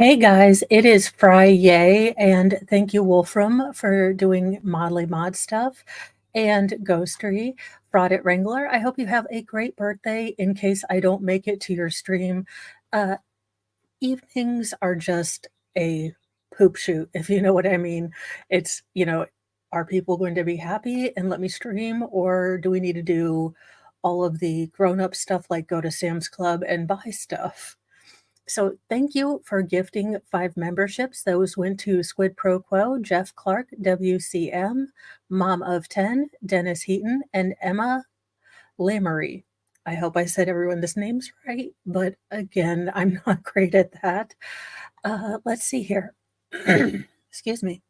Hey guys, it is Friday, and thank you, Wolfram, for doing Modly Mod stuff, and Ghostery, Fraud at Wrangler. I hope you have a great birthday in case I don't make it to your stream. Uh, Evenings are just a poop shoot, if you know what I mean. Are people going to be happy and let me stream, or do we need to do all of the grown up stuff like go to Sam's Club and buy stuff? So thank you for gifting 5 memberships. Those went to Squid Pro Quo, Jeff Clark, WCM, Mom of 10, Dennis Heaton, and Emma Lamery. I hope I said everyone's names right, but again, I'm not great at that. Let's see here. Excuse me.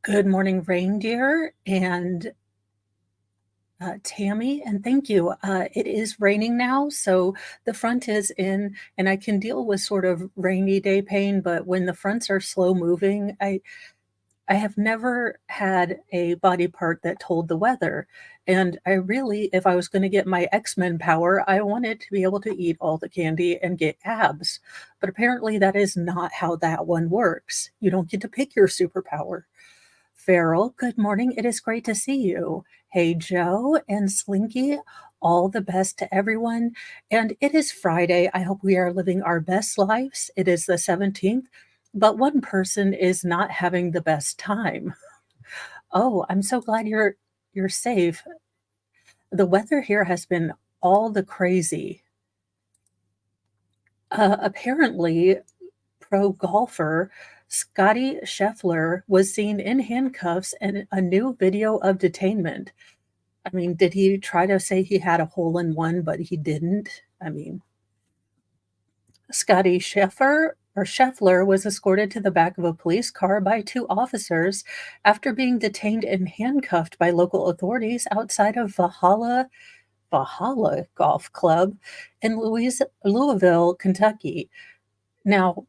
Good morning, reindeer, and Tammy, and thank you. It is raining now, so the front is in, and I can deal with sort of rainy day pain, but when the fronts are slow moving, I have never had a body part that told the weather. And I really, if I was going to get my X-Men power, I wanted to be able to eat all the candy and get abs. But apparently that is not how that one works. You don't get to pick your superpower. Farrell, good morning. It is great to see you. Hey, Joe and Slinky, all the best to everyone. And it is Friday. I hope we are living our best lives. It is the 17th, but one person is not having the best time. Oh, I'm so glad you're safe. The weather here has been all the crazy. Apparently, pro golfer Scotty Scheffler was seen in handcuffs in a new video of detainment. I mean, did he try to say he had a hole in one, but he didn't? I mean, Scotty Scheffler was escorted to the back of a police car by 2 officers after being detained and handcuffed by local authorities outside of Valhalla Golf Club in Louisville, Kentucky. Now,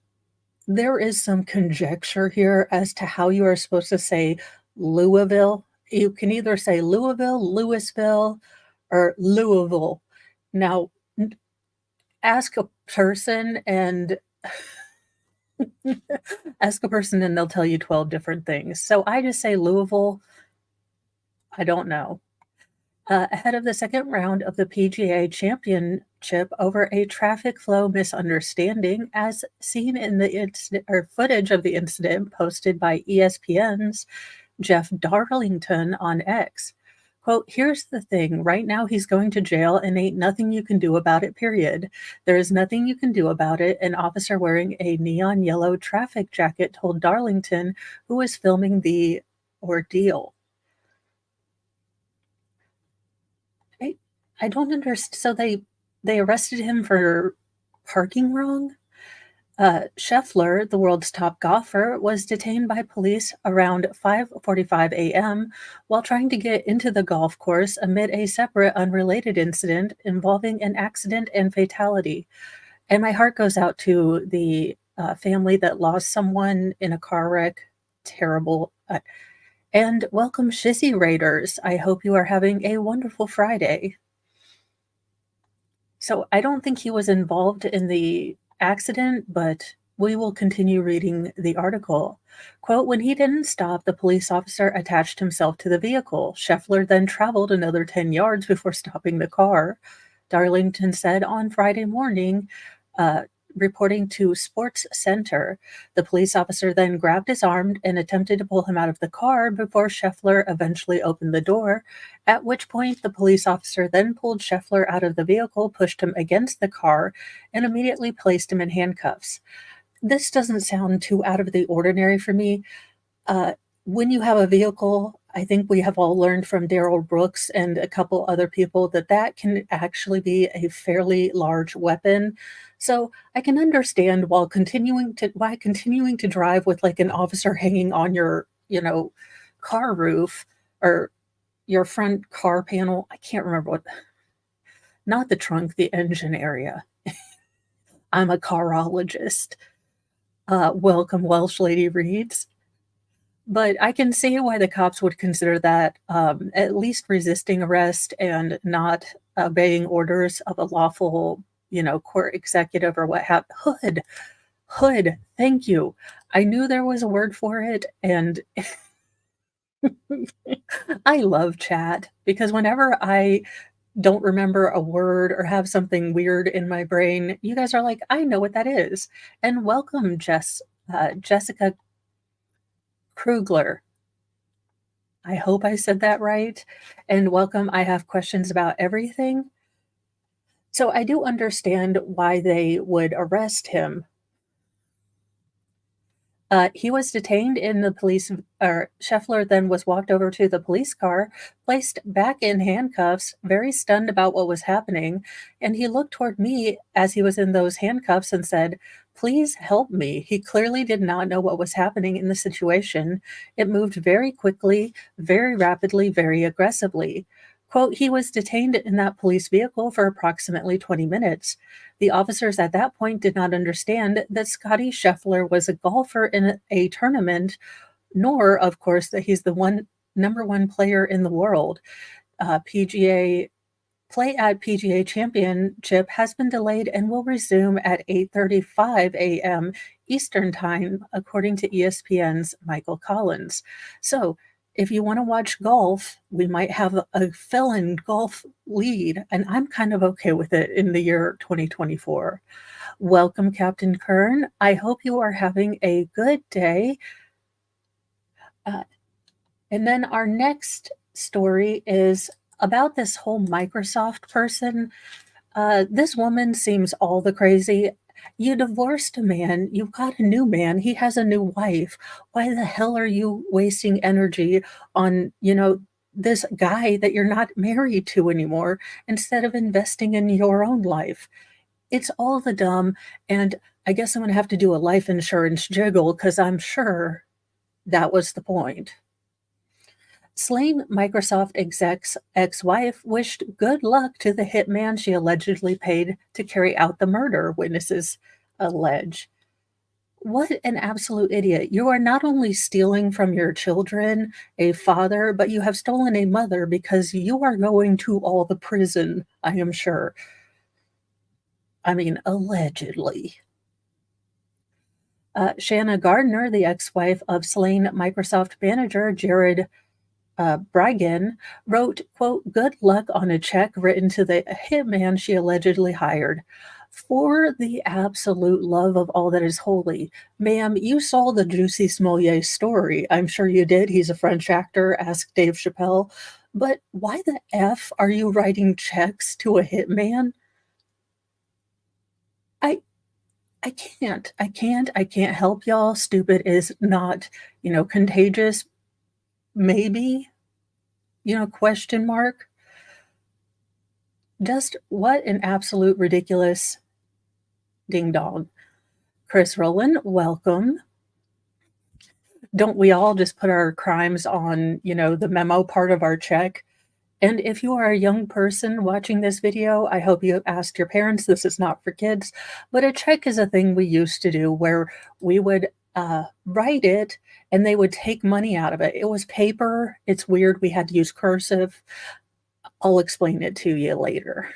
there is some conjecture here as to how you are supposed to say Louisville. You can either say Louisville, or Louisville. Now, ask a person and ask a person and they'll tell you 12 different things. So I just say Louisville. I don't know. Ahead of the second round of the PGA Championship over a traffic flow misunderstanding, as seen in the footage of the incident posted by ESPN's Jeff Darlington on X. Quote, here's the thing. Right now he's going to jail and ain't nothing you can do about it, period. There is nothing you can do about it, an officer wearing a neon yellow traffic jacket told Darlington, who was filming the ordeal. I don't understand. So they arrested him for parking wrong? Scheffler, the world's top golfer, was detained by police around 5:45 a.m. while trying to get into the golf course amid a separate unrelated incident involving an accident and fatality. And my heart goes out to the family that lost someone in a car wreck. Terrible. And welcome, Shizzy Raiders. I hope you are having a wonderful Friday. So I don't think he was involved in the accident, but we will continue reading the article. Quote, when he didn't stop, the police officer attached himself to the vehicle. Scheffler then traveled another 10 yards before stopping the car. Darlington said on Friday morning, reporting to Sports Center. The police officer then grabbed his arm and attempted to pull him out of the car before Scheffler eventually opened the door, at which point the police officer then pulled Scheffler out of the vehicle, pushed him against the car, and immediately placed him in handcuffs. This doesn't sound too out of the ordinary for me. When you have a vehicle, I think we have all learned from Daryl Brooks and a couple other people that can actually be a fairly large weapon. So I can understand why continuing to drive with like an officer hanging on your, car roof or your front car panel. I can't remember not the trunk, the engine area. I'm a carologist. Welcome, Welsh Lady Reads. But I can see why the cops would consider that at least resisting arrest and not obeying orders of a lawful, court executive or what have Hood, thank you. I knew there was a word for it, and I love chat because whenever I don't remember a word or have something weird in my brain, you guys are like, "I know what that is." And welcome, Jessica Krugler. I hope I said that right. And welcome, I have questions about everything. So I do understand why they would arrest him. He was detained in the police or Scheffler then was walked over to the police car, placed back in handcuffs, very stunned about what was happening, and he looked toward me as he was in those handcuffs and said, "Please help me." He clearly did not know what was happening in the situation. It moved very quickly, very rapidly, very aggressively. Quote, "He was detained in that police vehicle for approximately 20 minutes. The officers at that point did not understand that Scotty Scheffler was a golfer in a tournament, nor, of course, that he's the number one player in the world. PGA Play at PGA Championship has been delayed and will resume at 8:35 a.m. Eastern Time, according to ESPN's Michael Collins. So, if you want to watch golf, we might have a fill-in golf lead, and I'm kind of okay with it in the year 2024. Welcome, Captain Kern. I hope you are having a good day. Uh, and then our next story is about this whole Microsoft person. This woman seems all the crazy. You divorced a man, you've got a new man, he has a new wife. Why the hell are you wasting energy on, this guy that you're not married to anymore instead of investing in your own life? It's all the dumb. And I guess I'm going to have to do a life insurance jiggle because I'm sure that was the point. Slain Microsoft exec's ex-wife wished good luck to the hitman she allegedly paid to carry out the murder, witnesses allege. What an absolute idiot. You are not only stealing from your children, a father, but you have stolen a mother because you are going to all the prison, I am sure. I mean, allegedly. Shanna Gardner, the ex-wife of slain Microsoft manager Jared Bryggen, wrote, quote, "Good luck" on a check written to the hitman she allegedly hired. For the absolute love of all that is holy. Ma'am, you saw the Juicy Smollett story. I'm sure you did. He's a French actor, asked Dave Chappelle. But why the F are you writing checks to a hitman? I I can't help y'all. Stupid is not, contagious. Maybe, question mark. Just what an absolute ridiculous ding dong. Chris Rowland, welcome. Don't we all just put our crimes on, the memo part of our check? And if you are a young person watching this video, I hope you have asked your parents. This is not for kids, but a check is a thing we used to do where we would write it and they would take money out of it. It was paper. It's weird. We had to use cursive. I'll explain it to you later.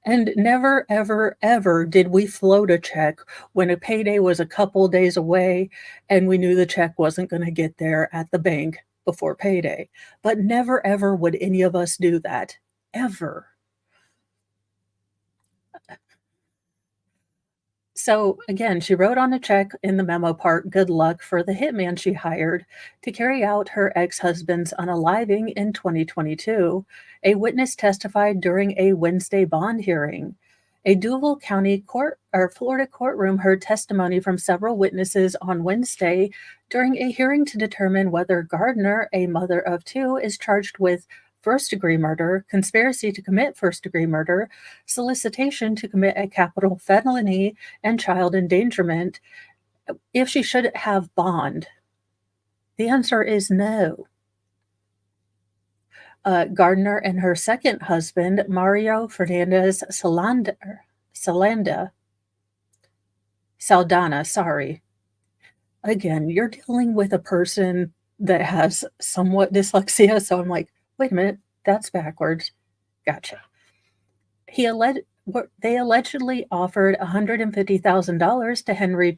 And never, ever, ever did we float a check when a payday was a couple days away and we knew the check wasn't going to get there at the bank before payday. But never, ever would any of us do that. Ever. So again, she wrote on a check in the memo part, good luck for the hitman she hired to carry out her ex-husband's unaliving in 2022. A witness testified during a Wednesday bond hearing. A Duval County court or Florida courtroom heard testimony from several witnesses on Wednesday during a hearing to determine whether Gardner, a mother of two, is charged with first-degree murder, conspiracy to commit first-degree murder, solicitation to commit a capital felony, and child endangerment, if she should have bond. The answer is no. Gardner and her second husband, Mario Fernandez Saldana, sorry. Again, you're dealing with a person that has somewhat dyslexia, so I'm like, wait a minute, that's backwards. Gotcha. He alleged they allegedly offered $150,000 to Henry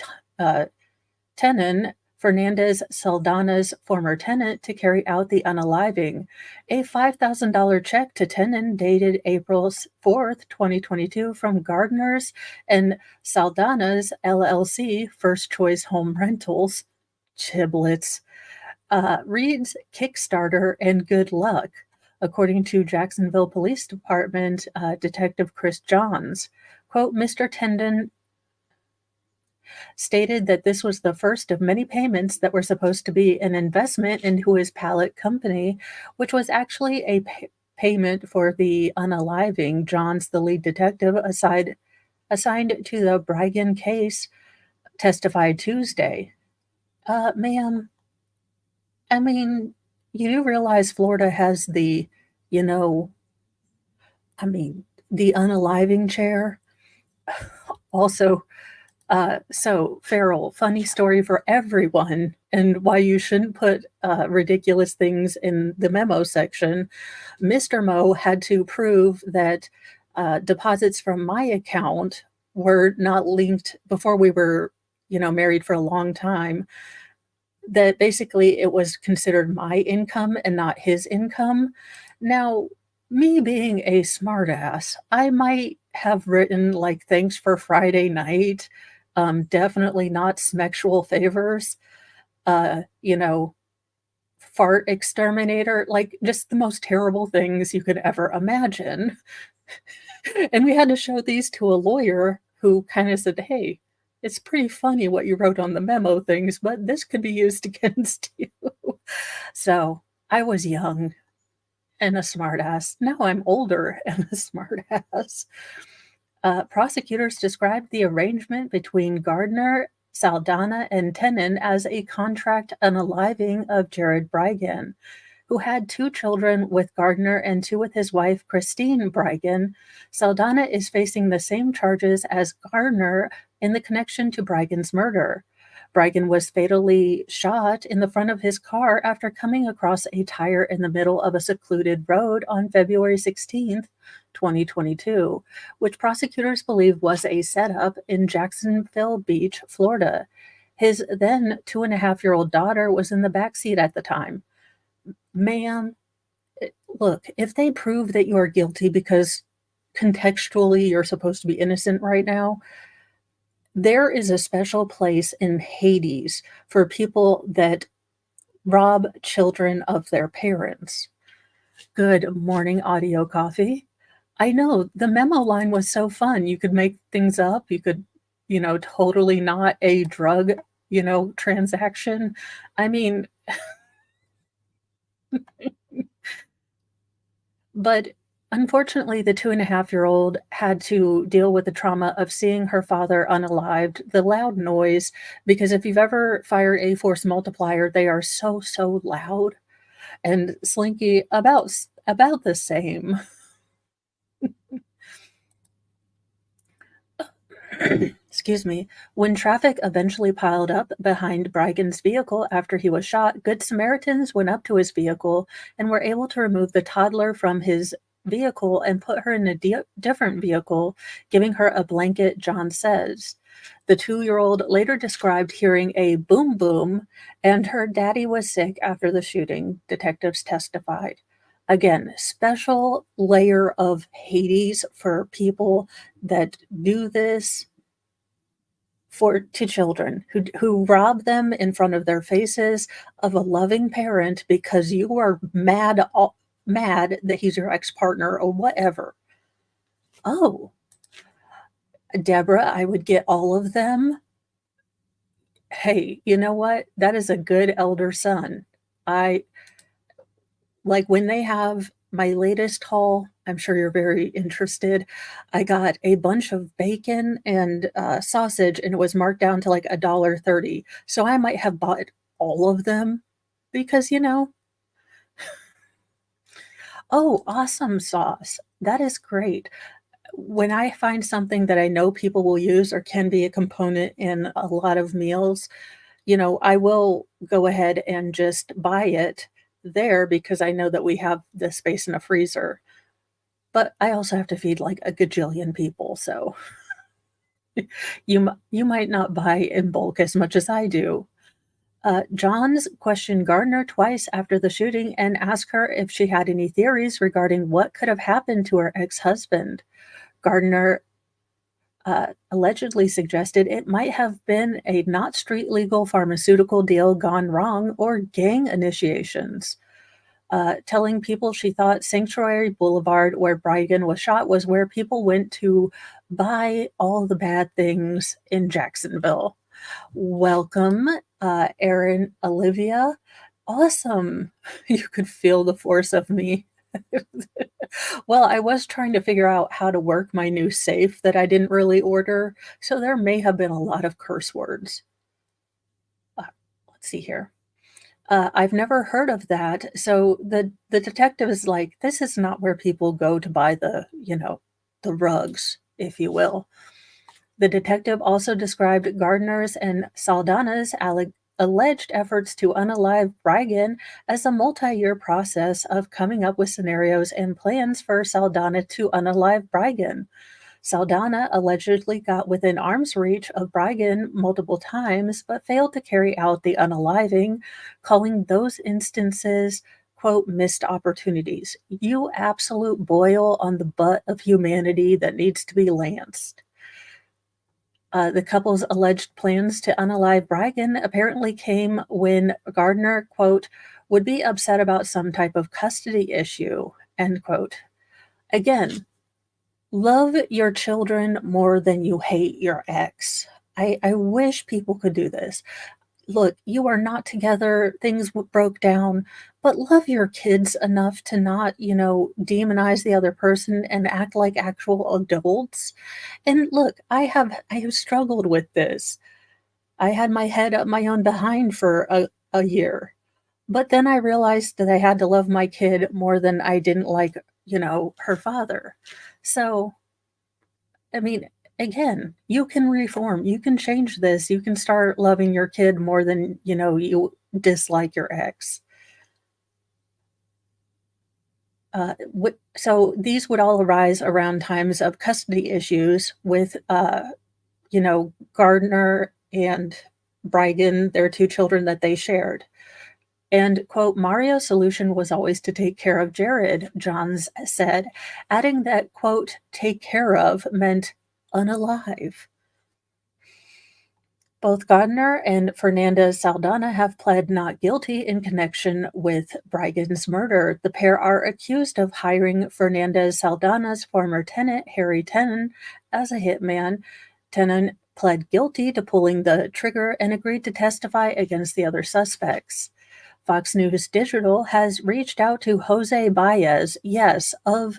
Tenon, Fernandez Saldana's former tenant, to carry out the unaliving. A $5,000 check to Tenon, dated April 4th, 2022, from Gardner's and Saldana's LLC, First Choice Home Rentals, Chiblets, reads Kickstarter and good luck, according to Jacksonville Police Department Detective Chris Johns. Quote, Mr. Tendon stated that this was the first of many payments that were supposed to be an investment into his pallet company, which was actually a payment for the unaliving. Johns, the lead detective assigned to the Brigham case, testified Tuesday. Ma'am, I mean, you do realize Florida has the, you know, the unaliving chair. Also, so Farrell, funny story for everyone, and why you shouldn't put ridiculous things in the memo section. Mr. Mo had to prove that deposits from my account were not linked before we were, married for a long time. That basically it was considered my income and not his income. Now, me being a smartass, I might have written like thanks for Friday night, definitely not smexual favors, uh, you know, fart exterminator, like just the most terrible things you could ever imagine. And we had to show these to a lawyer who kind of said, hey, it's pretty funny what you wrote on the memo things, but this could be used against you. So I was young and a smartass. Now I'm older and a smartass. Prosecutors described the arrangement between Gardner, Saldana, and Tenon as a contract unaliving of Jared Brigham, who had 2 children with Gardner and 2 with his wife, Christine Brigham. Saldana is facing the same charges as Gardner in the connection to Brigham's murder. Brigham was fatally shot in the front of his car after coming across a tire in the middle of a secluded road on February 16th, 2022, which prosecutors believe was a setup in Jacksonville Beach, Florida. His then 2.5-year-old daughter was in the back seat at the time. Ma'am, look, if they prove that you are guilty because contextually you're supposed to be innocent right now, there is a special place in Hades for people that rob children of their parents. Good morning, audio coffee. I know the memo line was so fun. You could make things up. You could, totally not a drug, transaction. I mean, but unfortunately, the 2.5-year-old had to deal with the trauma of seeing her father unalived, the loud noise, because if you've ever fired a force multiplier, they are so, so loud. And Slinky, about the same. Excuse me. When traffic eventually piled up behind Brygham's vehicle after he was shot, Good Samaritans went up to his vehicle and were able to remove the toddler from his vehicle and put her in a different vehicle, giving her a blanket, John says. The 2-year-old later described hearing a boom boom, and her daddy was sick after the shooting, detectives testified. Again, special layer of Hades for people that do this to children, who rob them in front of their faces of a loving parent because you are mad that he's your ex-partner or whatever. Oh, Deborah, I would get all of them. Hey, you know what? That is a good elder son. I like when they have my latest haul. I'm sure you're very interested. I got a bunch of bacon and sausage, and it was marked down to like $1.30. So I might have bought all of them because, oh, awesome sauce. That is great. When I find something that I know people will use or can be a component in a lot of meals, I will go ahead and just buy it there because I know that we have the space in a freezer. but I also have to feed, like, a gajillion people, so you might not buy in bulk as much as I do. Johns questioned Gardner twice after the shooting and asked her if she had any theories regarding what could have happened to her ex-husband. Gardner allegedly suggested it might have been a not street legal pharmaceutical deal gone wrong or gang initiations. Telling people she thought Sanctuary Boulevard, where Brigan was shot, was where people went to buy all the bad things in Jacksonville. Welcome, Erin Olivia. Awesome. You could feel the force of me. Well, I was trying to figure out how to work my new safe that I didn't really order, so there may have been a lot of curse words. Uh, let's see here. I've never heard of that. So the detective is like, this is not where people go to buy the rugs, if you will. The detective also described Gardner's and Saldana's alleged efforts to unalive Brigan as a multi-year process of coming up with scenarios and plans for Saldana to unalive Brigan. Saldana allegedly got within arm's reach of Brigan multiple times, but failed to carry out the unaliving, calling those instances, quote, missed opportunities. You absolute boil on the butt of humanity that needs to be lanced. The couple's alleged plans to unalive Brigan apparently came when Gardner, quote, would be upset about some type of custody issue, end quote. Again, love your children more than you hate your ex. I wish people could do this. Look, you are not together, things broke down, but love your kids enough to not, demonize the other person and act like actual adults. And look, I have struggled with this. I had my head up my own behind for a year. But then I realized that I had to love my kid more than I didn't like, her father. So, I mean, again, you can reform, you can change this, you can start loving your kid more than, you dislike your ex. So these would all arise around times of custody issues with, Gardner and Brigan, their two children that they shared. And, quote, Mario's solution was always to take care of Jared, Johns said, adding that, quote, take care of meant unalive. Both Gardner and Fernanda Saldana have pled not guilty in connection with Brigan's murder. The pair are accused of hiring Fernanda Saldana's former tenant, Harry Tenen, as a hitman. Tenen pled guilty to pulling the trigger and agreed to testify against the other suspects. Fox News Digital has reached out to Jose Baez, yes, of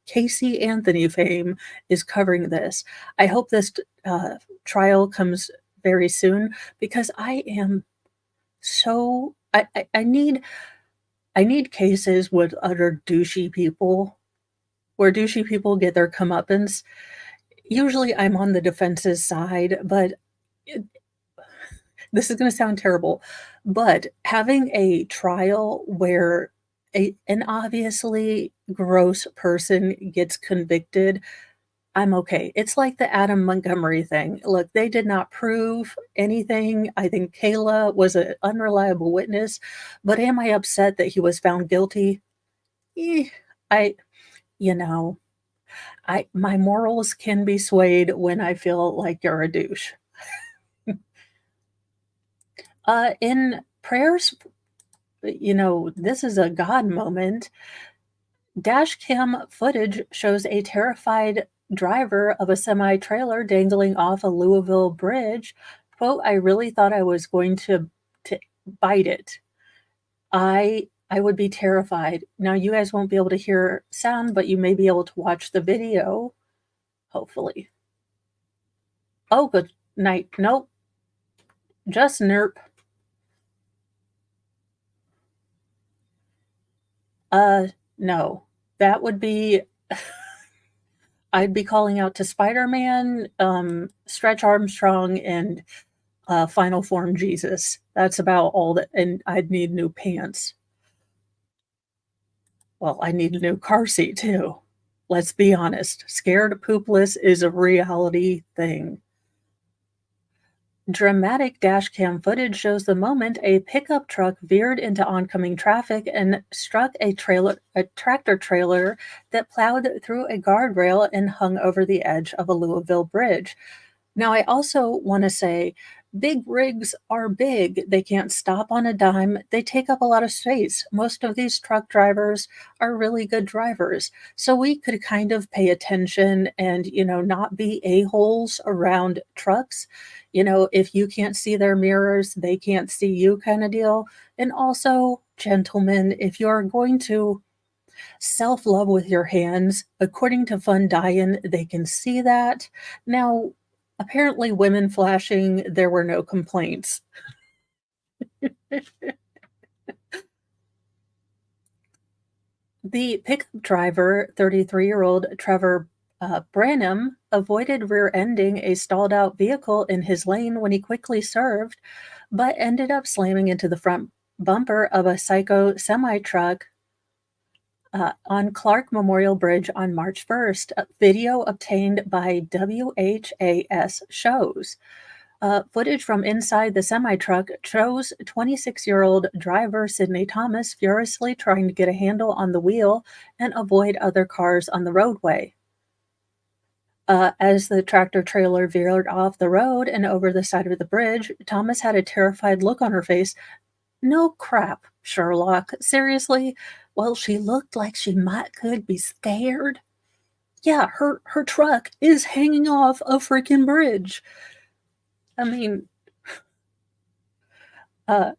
Casey Anthony fame, is covering this. I hope this trial comes very soon because I am so I need cases with utter douchey people where douchey people get their comeuppance. Usually I'm on the defense's side, but it, this is going to sound terrible, but having a trial where an obviously gross person gets convicted, I'm okay. It's like the Adam Montgomery thing. Look, they did not prove anything. I think Kayla was an unreliable witness, but am I upset that he was found guilty? Eh, I, you know, my morals can be swayed when I feel like you're a douche. In prayers, this is a God moment. Dash cam footage shows a terrified driver of a semi-trailer dangling off a Louisville bridge. Quote, I really thought I was going to bite it. I would be terrified. Now you guys won't be able to hear sound, but you may be able to watch the video, hopefully. Oh, good night. Nope. Just nerp. No. That would be I'd be calling out to Spider-Man, Stretch Armstrong, and Final Form Jesus. That's about all that, and I'd need new pants. Well, I need a new car seat too. Let's be honest, scared poopless is a reality thing. Dramatic dashcam footage shows the moment a pickup truck veered into oncoming traffic and struck a tractor trailer that plowed through a guardrail and hung over the edge of a Louisville bridge. Now, I also want to say big rigs are big. They can't stop on a dime. They take up a lot of space. Most of these truck drivers are really good drivers. So we could kind of pay attention and, not be a-holes around trucks. If you can't see their mirrors, they can't see you kind of deal. And also, gentlemen, if you're going to self love with your hands. According to Fun Diane, they can see that. Now, apparently, women flashing, there were no complaints. The pickup driver, 33-year-old Trevor Branham, avoided rear ending a stalled out vehicle in his lane when he quickly swerved, but ended up slamming into the front bumper of a Psycho semi truck on Clark Memorial Bridge on March 1st. A video obtained by WHAS shows. Footage from inside the semi truck shows 26-year-old driver Sidney Thomas furiously trying to get a handle on the wheel and avoid other cars on the roadway. As the tractor trailer veered off the road and over the side of the bridge, Thomas had a terrified look on her face. No crap, Sherlock. Seriously? Well, she looked like she could be scared. Yeah, her truck is hanging off a freaking bridge. I mean, uh,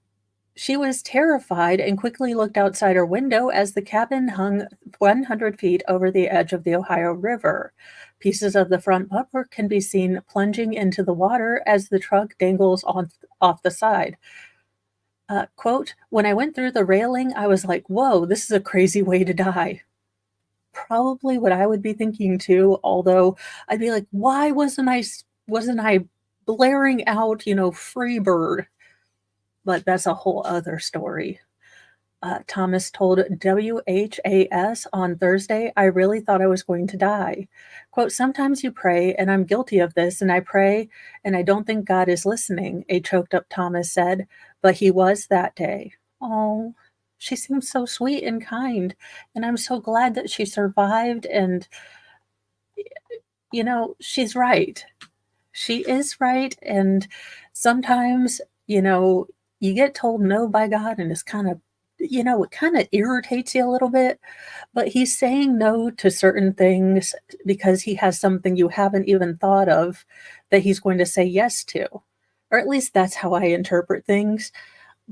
she was terrified and quickly looked outside her window as the cabin hung 100 feet over the edge of the Ohio River. Pieces of the front bumper can be seen plunging into the water as the truck dangles off the side. Quote, when I went through the railing, I was like, whoa, this is a crazy way to die. Probably what I would be thinking too, although I'd be like, why wasn't I blaring out, free bird? But that's a whole other story. Thomas told WHAS on Thursday, I really thought I was going to die. Quote, sometimes you pray, and I'm guilty of this, and I pray, and I don't think God is listening, a choked up Thomas said, but he was that day. Oh, she seems so sweet and kind, and I'm so glad that she survived, and, she's right. She is right, and sometimes, you get told no by God, and it's kind of it kind of irritates you a little bit, but he's saying no to certain things because he has something you haven't even thought of that he's going to say yes to. Or at least that's how I interpret things.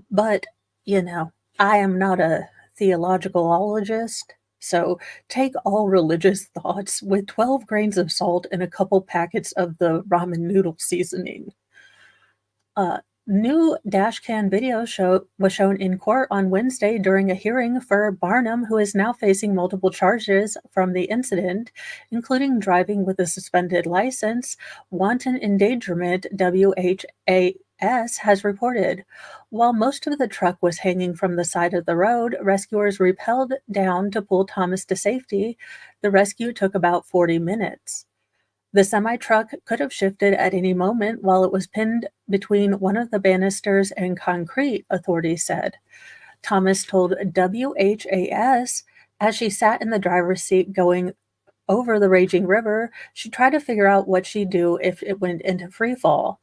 But, I am not a theologicologist. So take all religious thoughts with 12 grains of salt and a couple packets of the ramen noodle seasoning. New dashcam video was shown in court on Wednesday during a hearing for Barnum, who is now facing multiple charges from the incident, including driving with a suspended license, wanton endangerment, WHAS has reported. While most of the truck was hanging from the side of the road, rescuers rappelled down to pull Thomas to safety. The rescue took about 40 minutes. The semi-truck could have shifted at any moment while it was pinned between one of the banisters and concrete, authorities said. Thomas told WHAS as she sat in the driver's seat going over the raging river, she tried to figure out what she'd do if it went into free fall.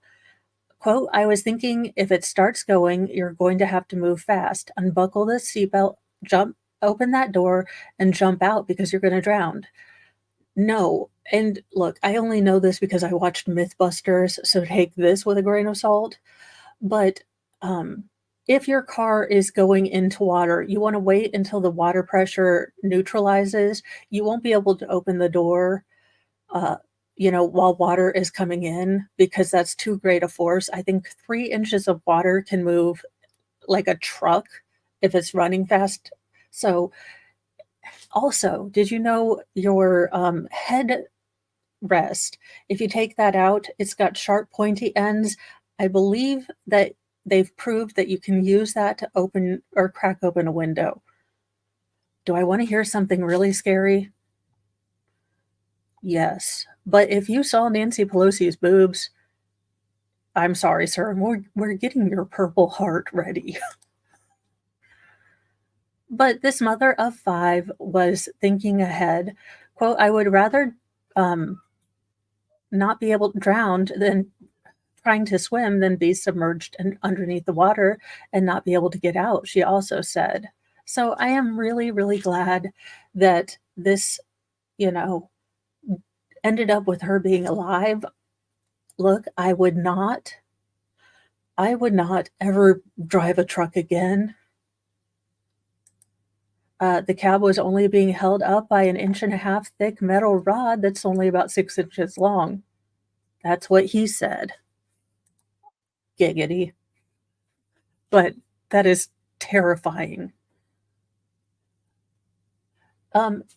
Quote, I was thinking if it starts going, you're going to have to move fast, unbuckle the seatbelt, open that door, and jump out because you're going to drown. No. And look, I only know this because I watched Mythbusters, so take this with a grain of salt. But if your car is going into water, you want to wait until the water pressure neutralizes. You won't be able to open the door, while water is coming in because that's too great a force. I think 3 inches of water can move like a truck if it's running fast. So also, did you know your head rest, if you take that out, it's got sharp, pointy ends. I believe that they've proved that you can use that to open or crack open a window. Do I want to hear something really scary? Yes, but if you saw Nancy Pelosi's boobs, I'm sorry, sir, we're getting your Purple Heart ready. But this mother of 5 was thinking ahead. Quote, "I would rather, um, not be able drowned than trying to swim than be submerged and underneath the water and not be able to get out," she also said. So I am really, really glad that this, you know, ended up with her being alive. Look, I would not ever drive a truck again. The cab was only being held up by an inch and a half thick metal rod that's only about 6 inches long. That's what he said. Giggity. But that is terrifying.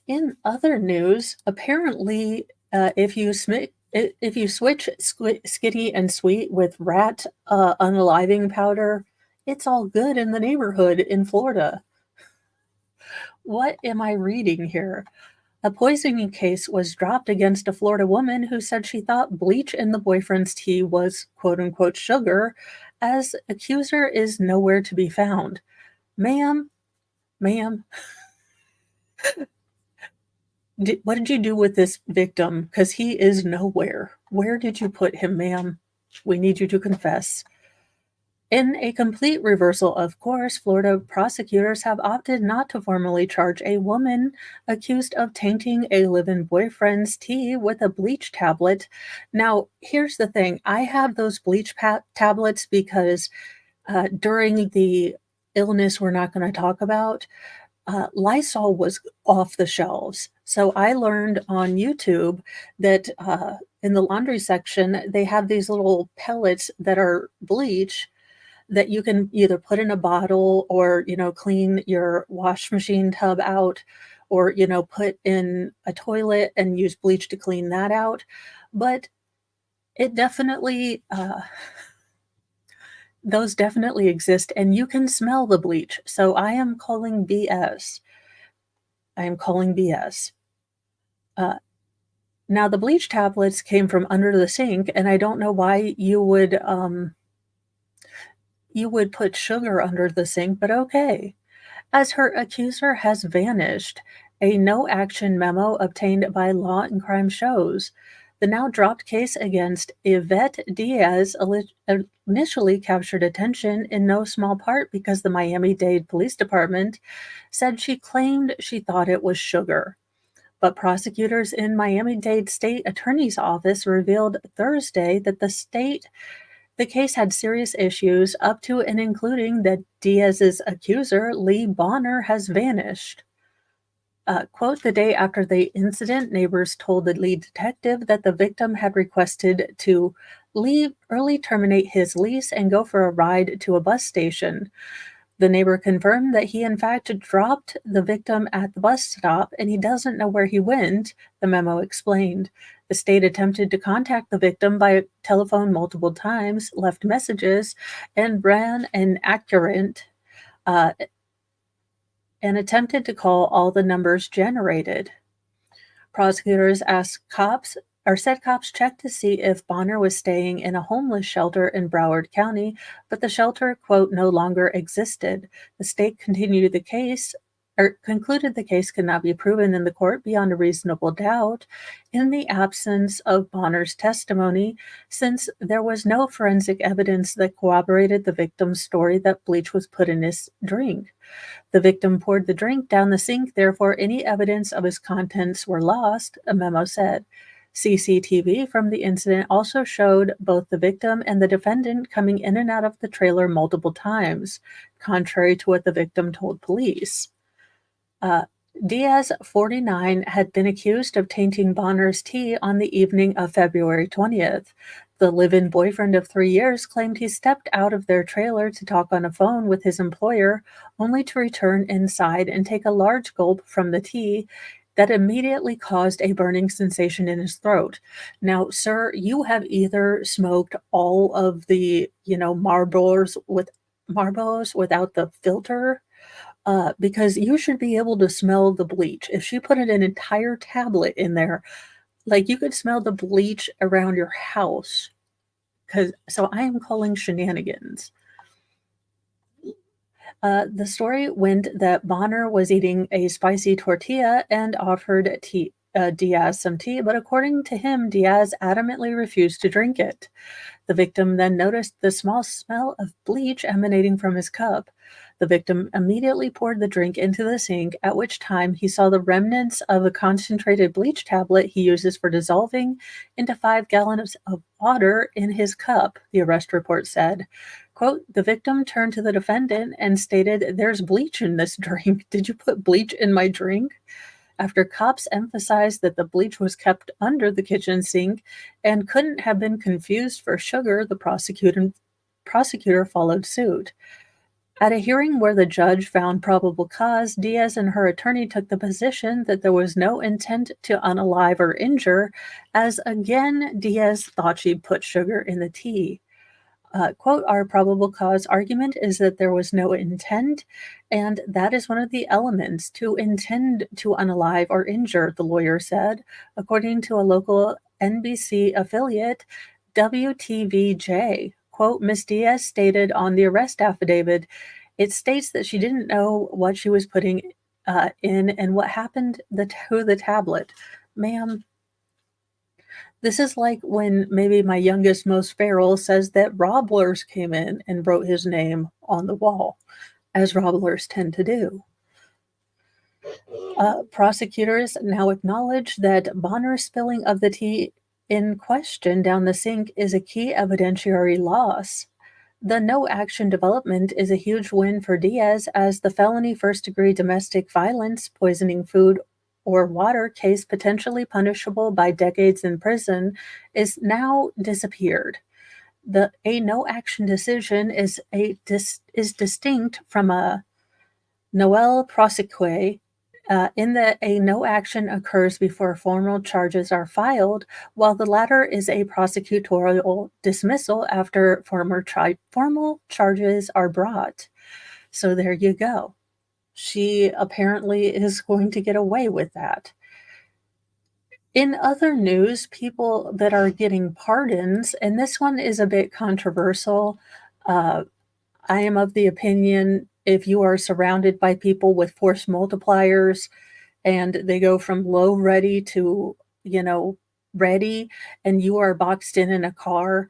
In other news, apparently, if you switch Skitty and Sweet with rat unaliving powder, it's all good in the neighborhood in Florida. What am I reading here? A poisoning case was dropped against a Florida woman who said she thought bleach in the boyfriend's tea was quote unquote sugar, as accuser is nowhere to be found. Ma'am, ma'am, what did you do with this victim? Because he is nowhere. Where did you put him, ma'am? We need you to confess. In a complete reversal of course, Florida prosecutors have opted not to formally charge a woman accused of tainting a live-in boyfriend's tea with a bleach tablet. Now, here's the thing. I have those bleach tablets because during the illness we're not going to talk about, Lysol was off the shelves. So I learned on YouTube that in the laundry section, they have these little pellets that are bleach that you can either put in a bottle or, clean your wash machine tub out or, put in a toilet and use bleach to clean that out. But it definitely, those definitely exist and you can smell the bleach. So I am calling BS. I am calling BS. Uh, Now the bleach tablets came from under the sink, and I don't know why you would put sugar under the sink, but okay. As her accuser has vanished, a no action memo obtained by Law and Crime shows. The now dropped case against Yvette Diaz initially captured attention in no small part because the Miami-Dade Police Department said she claimed she thought it was sugar. But prosecutors in Miami-Dade State Attorney's Office revealed Thursday that the case had serious issues up to and including that Diaz's accuser, Lee Bonner, has vanished. Quote, the day after the incident, neighbors told the lead detective that the victim had requested to early terminate his lease and go for a ride to a bus station. The neighbor confirmed that he, in fact, dropped the victim at the bus stop and he doesn't know where he went, the memo explained. The state attempted to contact the victim by telephone multiple times, left messages, and ran an accurate uh, and attempted to call all the numbers generated. Prosecutors said cops checked to see if Bonner was staying in a homeless shelter in Broward County, but the shelter, quote, no longer existed. The state concluded the case could not be proven in the court beyond a reasonable doubt in the absence of Bonner's testimony, since there was no forensic evidence that corroborated the victim's story that bleach was put in his drink. The victim poured the drink down the sink, therefore, any evidence of its contents were lost, a memo said. CCTV from the incident also showed both the victim and the defendant coming in and out of the trailer multiple times, contrary to what the victim told police. Uh, Diaz, 49, had been accused of tainting Bonner's tea on the evening of February 20th. The live-in boyfriend of 3 years claimed he stepped out of their trailer to talk on a phone with his employer, only to return inside and take a large gulp from the tea that immediately caused a burning sensation in his throat. Now, sir, you have either smoked all of the, Marlboros without the filter, because you should be able to smell the bleach. If she put an entire tablet in there, Like, you could smell the bleach around your house. So I am calling shenanigans. The story went that Bonner was eating a spicy tortilla and offered Diaz some tea, but according to him, Diaz adamantly refused to drink it. The victim then noticed the small smell of bleach emanating from his cup. The victim immediately poured the drink into the sink, at which time he saw the remnants of a concentrated bleach tablet he uses for dissolving into 5 gallons of water in his cup, the arrest report said. Quote, the victim turned to the defendant and stated, there's bleach in this drink. Did you put bleach in my drink? After cops emphasized that the bleach was kept under the kitchen sink and couldn't have been confused for sugar, the prosecutor followed suit. At a hearing where the judge found probable cause, Diaz and her attorney took the position that there was no intent to unalive or injure, as again, Diaz thought she'd put sugar in the tea. Quote, our probable cause argument is that there was no intent, and that is one of the elements to intend to unalive or injure, the lawyer said, according to a local NBC affiliate, WTVJ. Quote, Ms. Diaz stated on the arrest affidavit, it states that she didn't know what she was putting in and what happened to the tablet. Ma'am, this is like when maybe my youngest, most feral, says that robblers came in and wrote his name on the wall, as robblers tend to do. Prosecutors now acknowledge that Bonner's spilling of the tea in question down the sink is a key evidentiary loss. The no action development is a huge win for Diaz, as the felony first-degree domestic violence, poisoning food or water case potentially punishable by decades in prison is now disappeared. A no action decision is distinct from a novel prosequi, in that a no action occurs before formal charges are filed, while the latter is a prosecutorial dismissal after formal charges are brought. So there you go. She apparently is going to get away with that. In other news, people that are getting pardons, and this one is a bit controversial. I am of the opinion if you are surrounded by people with force multipliers and they go from low ready to, ready, and you are boxed in a car,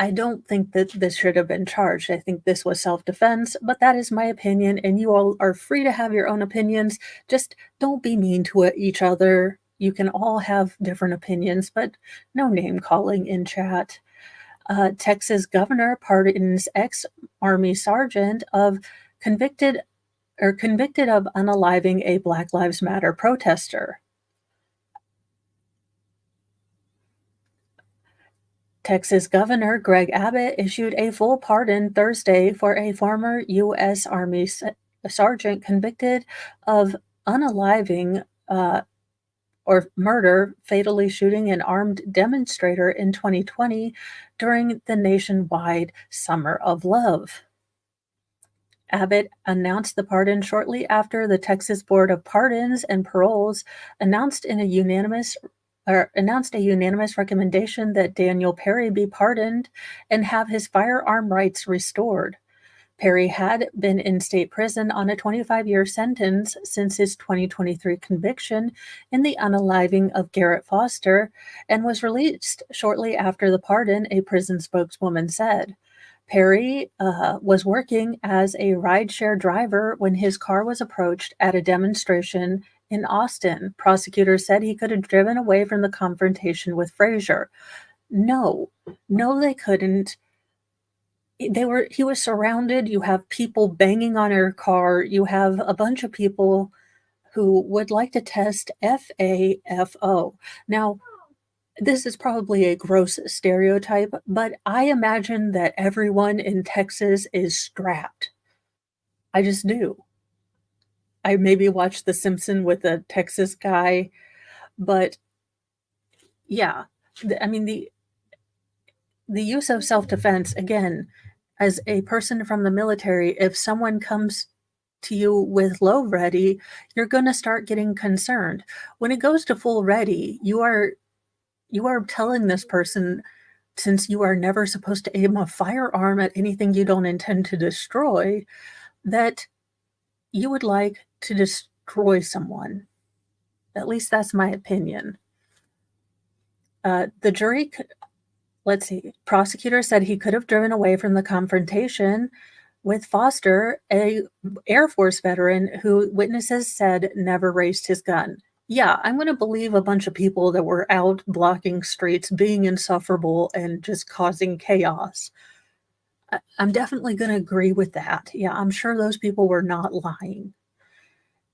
I don't think that this should have been charged. I think this was self-defense, but that is my opinion, and you all are free to have your own opinions. Just don't be mean to each other. You can all have different opinions, but no name calling in chat. Texas governor pardons ex-Army sergeant of convicted of unaliving a Black Lives Matter protester. Texas Governor Greg Abbott issued a full pardon Thursday for a former U.S. Army sergeant convicted of unaliving or murder, fatally shooting an armed demonstrator in 2020 during the nationwide Summer of Love. Abbott announced the pardon shortly after the Texas Board of Pardons and Paroles announced a unanimous recommendation that Daniel Perry be pardoned and have his firearm rights restored. Perry had been in state prison on a 25-year sentence since his 2023 conviction in the unaliving of Garrett Foster and was released shortly after the pardon, a prison spokeswoman said. Perry was working as a rideshare driver when his car was approached at a demonstration in Austin. Prosecutors said he could have driven away from the confrontation with Frazier. No, they couldn't. He was surrounded. You have people banging on her car. You have a bunch of people who would like to test FAFO. Now, this is probably a gross stereotype, but I imagine that everyone in Texas is strapped. I just do. I maybe watched The Simpsons with a Texas guy, but yeah, the use of self-defense, again, as a person from the military, if someone comes to you with low ready, you're going to start getting concerned. When it goes to full ready, you are telling this person, since you are never supposed to aim a firearm at anything you don't intend to destroy, that you would like to destroy someone. At least that's my opinion. The jury, let's see, prosecutor said he could have driven away from the confrontation with Foster, a Air Force veteran who witnesses said never raised his gun. Yeah, I'm going to believe a bunch of people that were out blocking streets, being insufferable, and just causing chaos. I'm definitely going to agree with that. Yeah, I'm sure those people were not lying.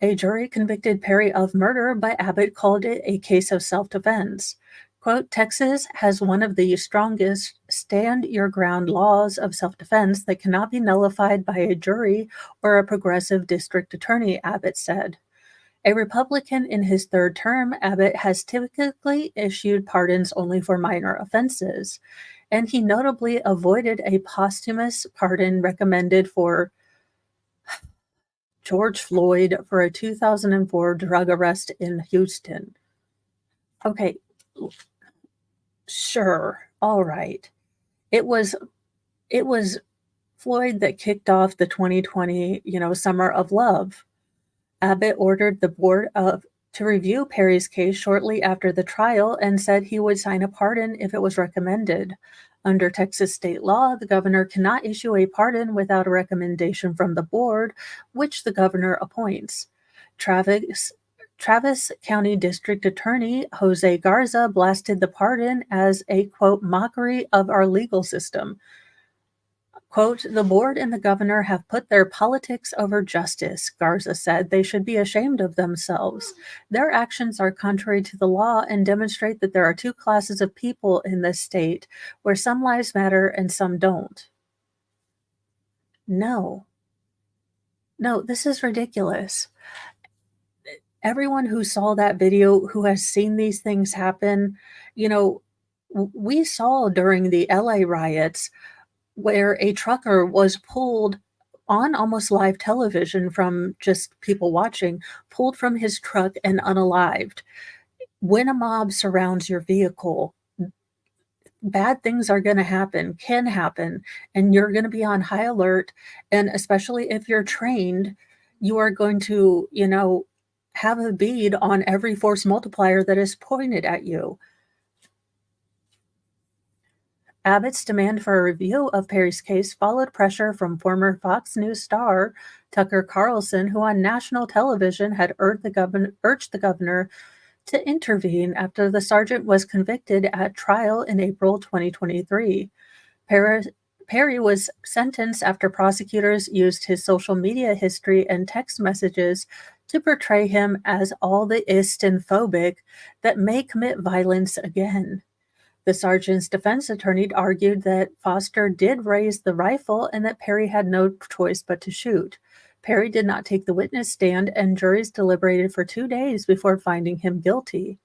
A jury convicted Perry of murder, but Abbott called it a case of self-defense. Quote, Texas has one of the strongest stand-your-ground laws of self-defense that cannot be nullified by a jury or a progressive district attorney, Abbott said. A Republican in his third term, Abbott has typically issued pardons only for minor offenses, and he notably avoided a posthumous pardon recommended for George Floyd for a 2004 drug arrest in Houston. Okay, sure, all right. It was Floyd that kicked off the 2020, Summer of Love. Abbott ordered the board to review Perry's case shortly after the trial and said he would sign a pardon if it was recommended. Under Texas state law, the governor cannot issue a pardon without a recommendation from the board, which the governor appoints. Travis County District Attorney Jose Garza blasted the pardon as a, quote, mockery of our legal system. Quote, the board and the governor have put their politics over justice, Garza said. They should be ashamed of themselves. Their actions are contrary to the law and demonstrate that there are two classes of people in this state where some lives matter and some don't. No, this is ridiculous. Everyone who saw that video, who has seen these things happen, we saw during the LA riots where a trucker was pulled on almost live television from just people watching, pulled from his truck and unalived. When a mob surrounds your vehicle, bad things are going to happen, can happen, and you're going to be on high alert. And especially if you're trained, you are going to, have a bead on every force multiplier that is pointed at you. Abbott's demand for a review of Perry's case followed pressure from former Fox News star Tucker Carlson, who on national television had urged the governor to intervene after the sergeant was convicted at trial in April 2023. Perry was sentenced after prosecutors used his social media history and text messages to portray him as all the ist and phobic that may commit violence again. The sergeant's defense attorney argued that Foster did raise the rifle and that Perry had no choice but to shoot. Perry did not take the witness stand, and juries deliberated for 2 days before finding him guilty.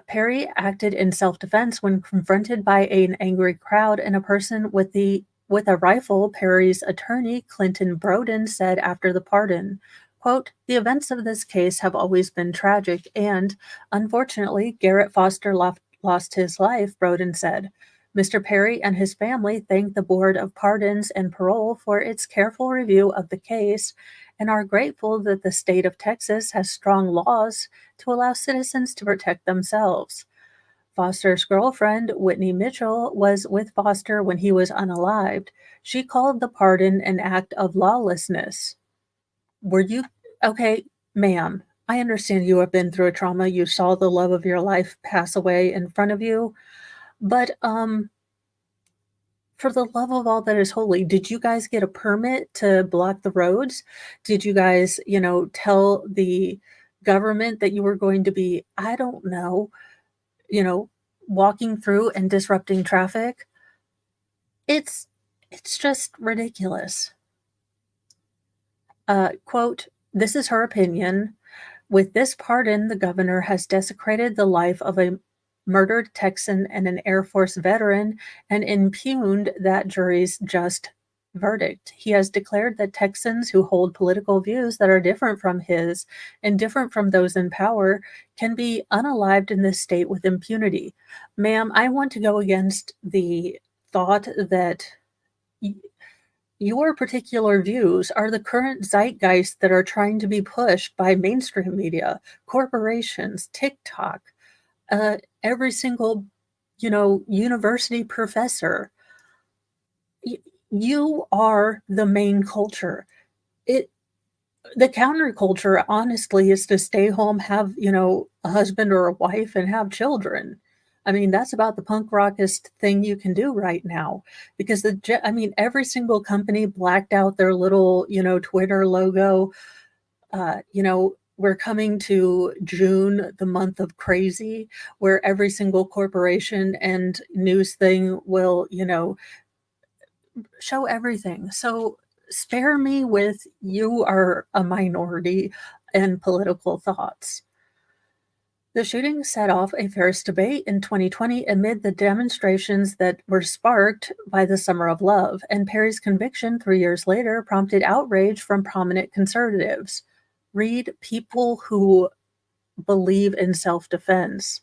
Perry acted in self-defense when confronted by an angry crowd and a person with a rifle, Perry's attorney, Clinton Broden, said after the pardon. Quote, the events of this case have always been tragic, and, unfortunately, Garrett Foster lost his life, Broden said. Mr. Perry and his family thank the Board of Pardons and Parole for its careful review of the case and are grateful that the state of Texas has strong laws to allow citizens to protect themselves. Foster's girlfriend, Whitney Mitchell, was with Foster when he was unalived. She called the pardon an act of lawlessness. Were you okay, ma'am? I understand you have been through a trauma. You saw the love of your life pass away in front of you. But for the love of all that is holy, did you guys get a permit to block the roads? Did you guys, tell the government that you were going to be, I don't know, walking through and disrupting traffic? It's just ridiculous. Quote, this is her opinion. With this pardon, the governor has desecrated the life of a murdered Texan and an Air Force veteran and impugned that jury's just verdict. He has declared that Texans who hold political views that are different from his and different from those in power can be unalived in this state with impunity. Ma'am, I want to go against the thought that y- your particular views are the current zeitgeist that are trying to be pushed by mainstream media, corporations, TikTok, every single, university professor. Y- you are the main culture. It the counterculture, honestly, is to stay home, have, a husband or a wife, and have children. I mean, that's about the punk rockest thing you can do right now because every single company blacked out their little, Twitter logo. We're coming to June, the month of crazy, where every single corporation and news thing will, show everything. So spare me with you are a minority in political thoughts. The shooting set off a fierce debate in 2020 amid the demonstrations that were sparked by the Summer of Love, and Perry's conviction 3 years later prompted outrage from prominent conservatives. Read people who believe in self defense.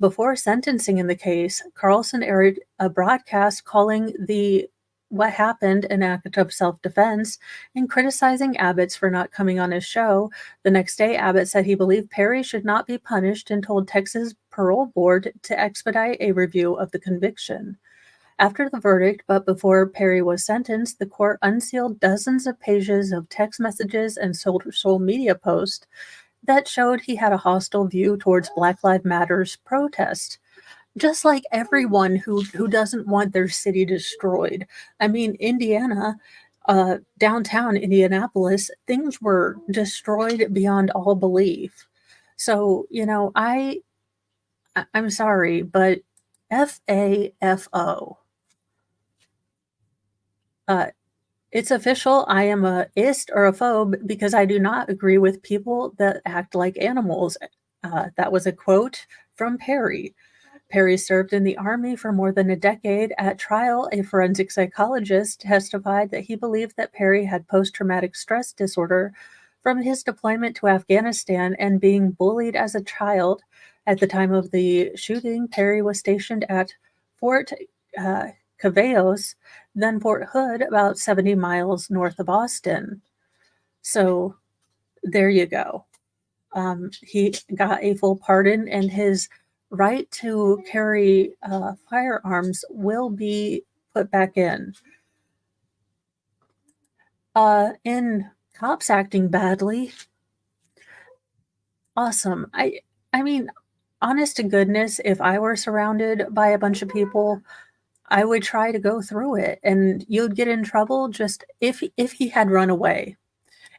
Before sentencing in the case, Carlson aired a broadcast calling the what happened an act of self-defense and criticizing Abbott's for not coming on his show. The next day, Abbott said he believed Perry should not be punished and told Texas parole board to expedite a review of the conviction. After the verdict, but before Perry was sentenced, the court unsealed dozens of pages of text messages and social media posts that showed he had a hostile view towards Black Lives Matter's protest, just like everyone who doesn't want their city destroyed. I mean, Indiana, downtown Indianapolis, things were destroyed beyond all belief. So, I'm sorry, but FAFO. Uh, it's official. I am a ist or a phobe because I do not agree with people that act like animals. That was a quote from Perry. Perry served in the Army for more than a decade. At trial, a forensic psychologist testified that he believed that Perry had post traumatic stress disorder from his deployment to Afghanistan and being bullied as a child. At the time of the shooting, Perry was stationed at Fort uh, Cavalos, then Fort Hood, about 70 miles north of Austin. So there you go. He got a full pardon, and his right to carry firearms will be put back in. In cops acting badly, awesome. I mean, honest to goodness, if I were surrounded by a bunch of people, I would try to go through it, and you'd get in trouble just if he had run away.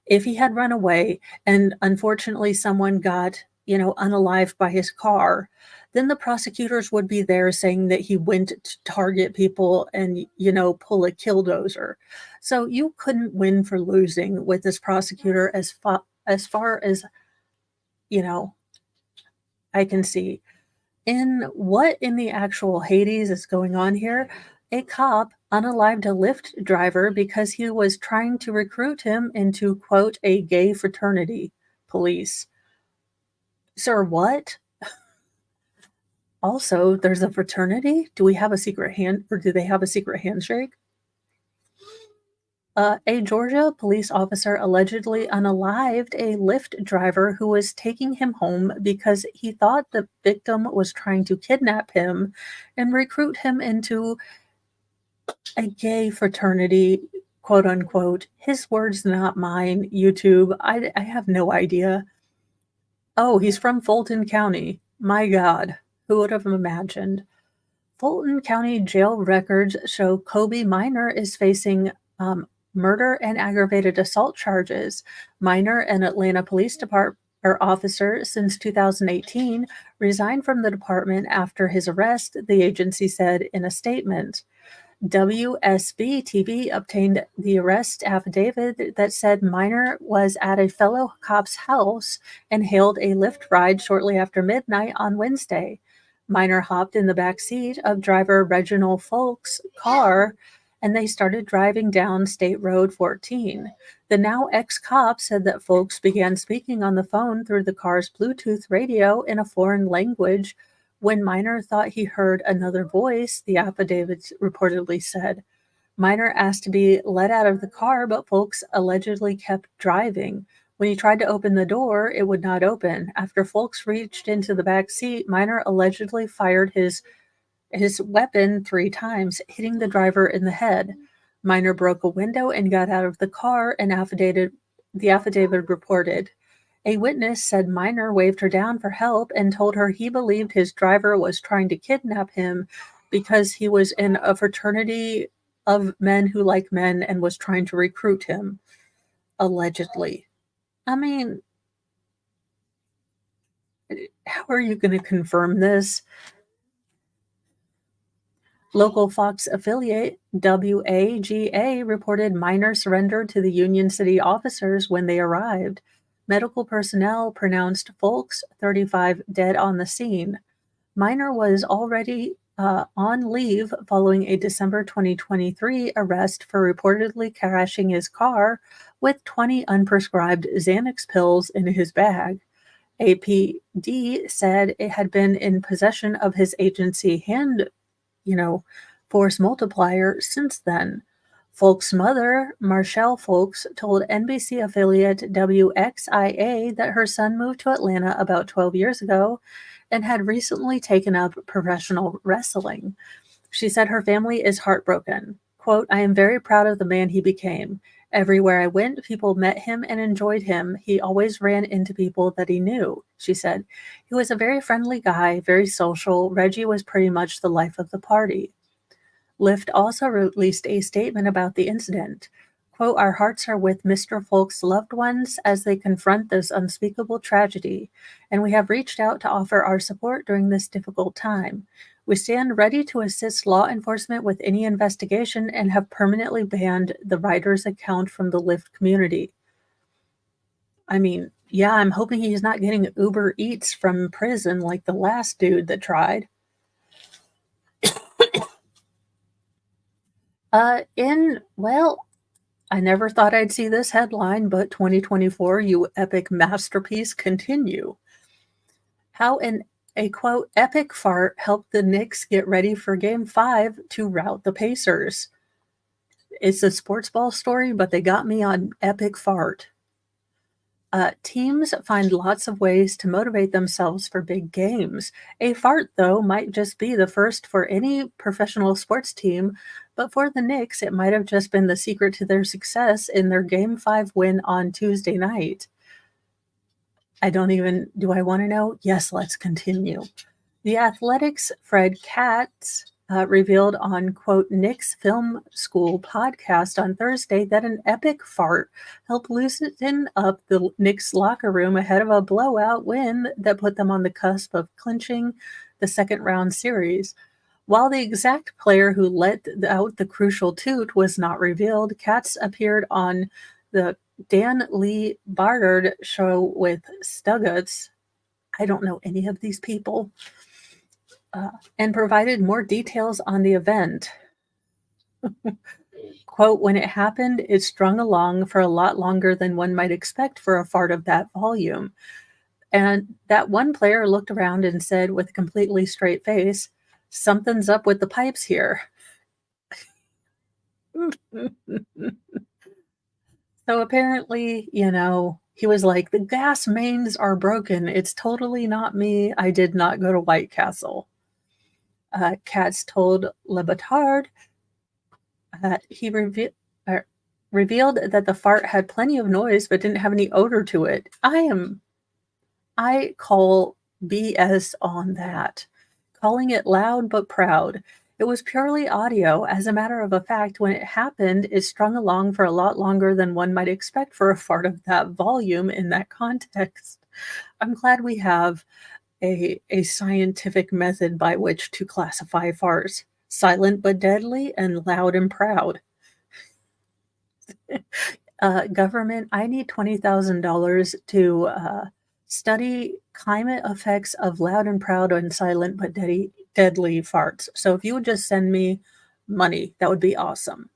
If he had run away and unfortunately someone got, unalived by his car, then the prosecutors would be there saying that he went to target people and, pull a killdozer. So you couldn't win for losing with this prosecutor as far as, you know, I can see. In what in the actual Hades is going on here? A cop unalived a Lyft driver because he was trying to recruit him into, quote, a gay fraternity. Police. Sir, what? Also, there's a fraternity? Do we have a secret hand, or do they have a secret handshake? A Georgia police officer allegedly unalived a Lyft driver who was taking him home because he thought the victim was trying to kidnap him and recruit him into a gay fraternity, quote unquote. His words, not mine. YouTube. I have no idea. Oh, he's from Fulton County. My God, who would have imagined? Fulton County jail records show Kobe Minor is facing murder and aggravated assault charges. Minor, an Atlanta Police Department officer since 2018, resigned from the department after his arrest, the agency said in a statement. WSB TV obtained the arrest affidavit that said Minor was at a fellow cop's house and hailed a Lyft ride shortly after midnight on Wednesday. Minor hopped in the back seat of driver Reginald Folk's car and they started driving down State Road 14. The now ex-cop said that folks began speaking on the phone through the car's Bluetooth radio in a foreign language when Miner thought he heard another voice, the affidavit reportedly said. Miner asked to be let out of the car, but folks allegedly kept driving. When he tried to open the door, it would not open. After folks reached into the back seat, Miner allegedly fired his weapon 3 times, hitting the driver in the head. Miner broke a window and got out of the car, the affidavit reported. A witness said Miner waved her down for help and told her he believed his driver was trying to kidnap him because he was in a fraternity of men who like men and was trying to recruit him, allegedly. I mean, how are you going to confirm this? Local Fox affiliate WAGA reported Miner surrendered to the Union City officers when they arrived. Medical personnel pronounced Folks, 35, dead on the scene. Miner was already on leave following a December 2023 arrest for reportedly crashing his car with 20 unprescribed Xanax pills in his bag. APD said it had been in possession of his agency force multiplier since then. Folks' mother, Marshall Folks, told NBC affiliate WXIA that her son moved to Atlanta about 12 years ago and had recently taken up professional wrestling. She said her family is heartbroken. Quote, I am very proud of the man he became. Everywhere I went, people met him and enjoyed him. He always ran into people that he knew, she said. He was a very friendly guy, very social. Reggie was pretty much the life of the party. Lyft also released a statement about the incident. Quote, our hearts are with Mr. Folk's loved ones as they confront this unspeakable tragedy, and we have reached out to offer our support during this difficult time. We stand ready to assist law enforcement with any investigation and have permanently banned the rider's account from the Lyft community. I mean, yeah, I'm hoping he's not getting Uber Eats from prison like the last dude that tried. I never thought I'd see this headline, but 2024, you epic masterpiece, continue. How a quote, epic fart helped the Knicks get ready for Game 5 to rout the Pacers. It's a sports ball story, but they got me on epic fart. Teams find lots of ways to motivate themselves for big games. A fart, though, might just be the first for any professional sports team, but for the Knicks, it might have just been the secret to their success in their Game 5 win on Tuesday night. Do I want to know? Yes, let's continue. The Athletic's Fred Katz revealed on, quote, Knicks Film School podcast on Thursday that an epic fart helped loosen up the Knicks locker room ahead of a blowout win that put them on the cusp of clinching the second-round series. While the exact player who let out the crucial toot was not revealed, Katz appeared on the Dan Lee Bardard show with Stugotz. I don't know any of these people. And provided more details on the event. Quote, when it happened, it strung along for a lot longer than one might expect for a fart of that volume. And that one player looked around and said with a completely straight face, something's up with the pipes here. So apparently, he was like, the gas mains are broken. It's totally not me. I did not go to White Castle. Katz told Le Batard he revealed that the fart had plenty of noise but didn't have any odor to it. I call BS on that. Calling it loud but proud. It was purely audio. As a matter of fact, when it happened, it strung along for a lot longer than one might expect for a fart of that volume in that context. I'm glad we have a scientific method by which to classify farts. Silent but deadly and loud and proud. Government, I need $20,000 to study climate effects of loud and proud and silent but deadly farts. So if you would just send me money, that would be awesome.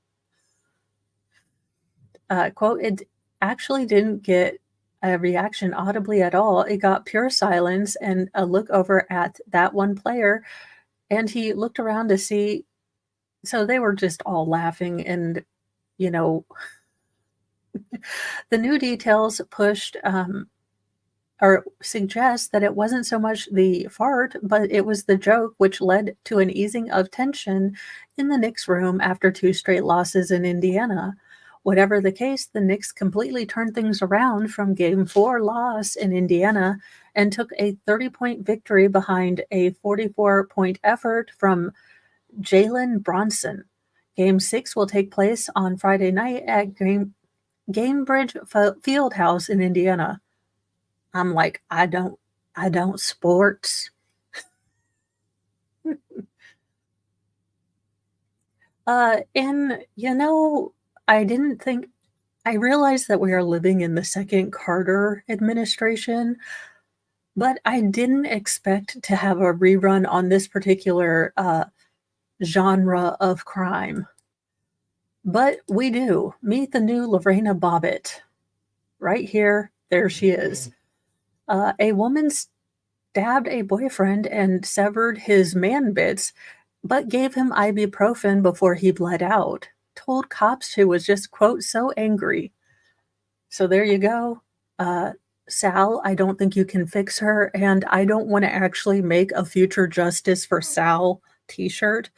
Quote, "It actually didn't get a reaction audibly at all. It got pure silence and a look over at that one player, and he looked around to see." So they were just all laughing and, you know, the new details pushed, or suggest that it wasn't so much the fart, but it was the joke which led to an easing of tension in the Knicks room after 2 straight losses in Indiana. Whatever the case, the Knicks completely turned things around from Game 4 loss in Indiana and took a 30-point victory behind a 44-point effort from Jalen Bronson. Game 6 will take place on Friday night at Gainbridge Fieldhouse in Indiana. I'm like, I don't sports. And, I didn't think I realized that we are living in the second Carter administration, but I didn't expect to have a rerun on this particular, genre of crime. But we do. Meet the new Lorena Bobbitt. Right here, there she is. A woman stabbed a boyfriend and severed his man bits, but gave him ibuprofen before he bled out. Told cops she was just, quote, so angry. So there you go. Uh, Sal, I don't think you can fix her, and I don't want to actually make a future Justice for Sal t-shirt.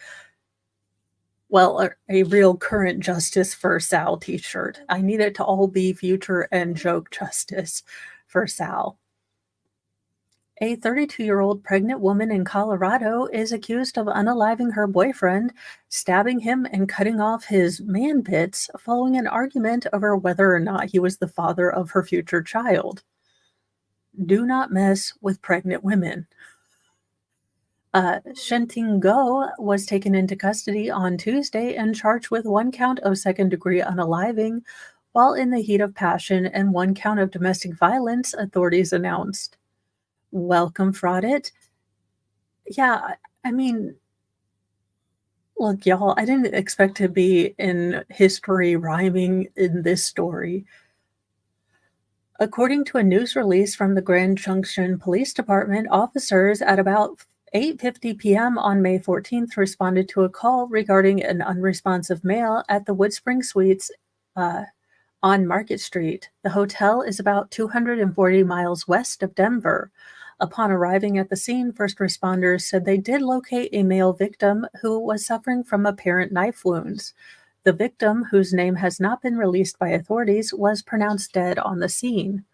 Well, a real current Justice for Sal t-shirt. I need it to all be future and joke justice for Sal. A 32-year-old pregnant woman in Colorado is accused of unaliving her boyfriend, stabbing him, and cutting off his man bits following an argument over whether or not he was the father of her future child. Do not mess with pregnant women. Shenting Go was taken into custody on Tuesday and charged with 1 count of second-degree unaliving while in the heat of passion and 1 count of domestic violence, authorities announced. Welcome, Fraudit. Yeah, I mean, look, y'all, I didn't expect to be in history rhyming in this story. According to a news release from the Grand Junction Police Department, officers at about 8:50 p.m. on May 14th responded to a call regarding an unresponsive male at the Woodspring Suites on Market Street. The hotel is about 240 miles west of Denver. Upon arriving at the scene, first responders said they did locate a male victim who was suffering from apparent knife wounds. The victim, whose name has not been released by authorities, was pronounced dead on the scene.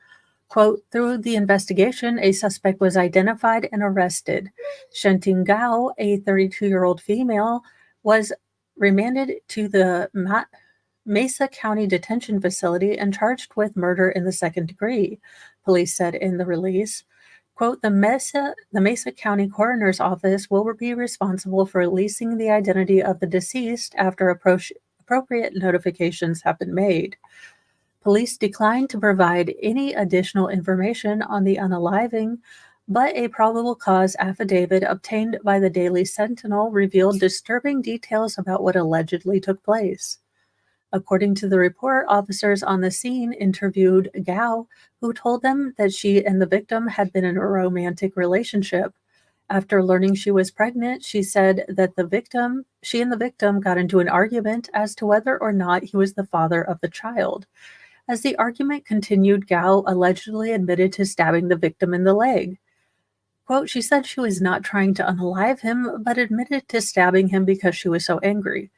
Quote, through the investigation, a suspect was identified and arrested. Shenting Gao, a 32-year-old female, was remanded to the Mesa County Detention Facility and charged with murder in the second degree, police said in the release. Quote, the Mesa County Coroner's Office will be responsible for releasing the identity of the deceased after appropriate notifications have been made. Police declined to provide any additional information on the unaliving, but a probable cause affidavit obtained by the Daily Sentinel revealed disturbing details about what allegedly took place. According to the report, officers on the scene interviewed Gao, who told them that she and the victim had been in a romantic relationship. After learning she was pregnant, she said that she and the victim got into an argument as to whether or not he was the father of the child. As the argument continued, Gao allegedly admitted to stabbing the victim in the leg. Quote, she said she was not trying to unalive him, but admitted to stabbing him because she was so angry.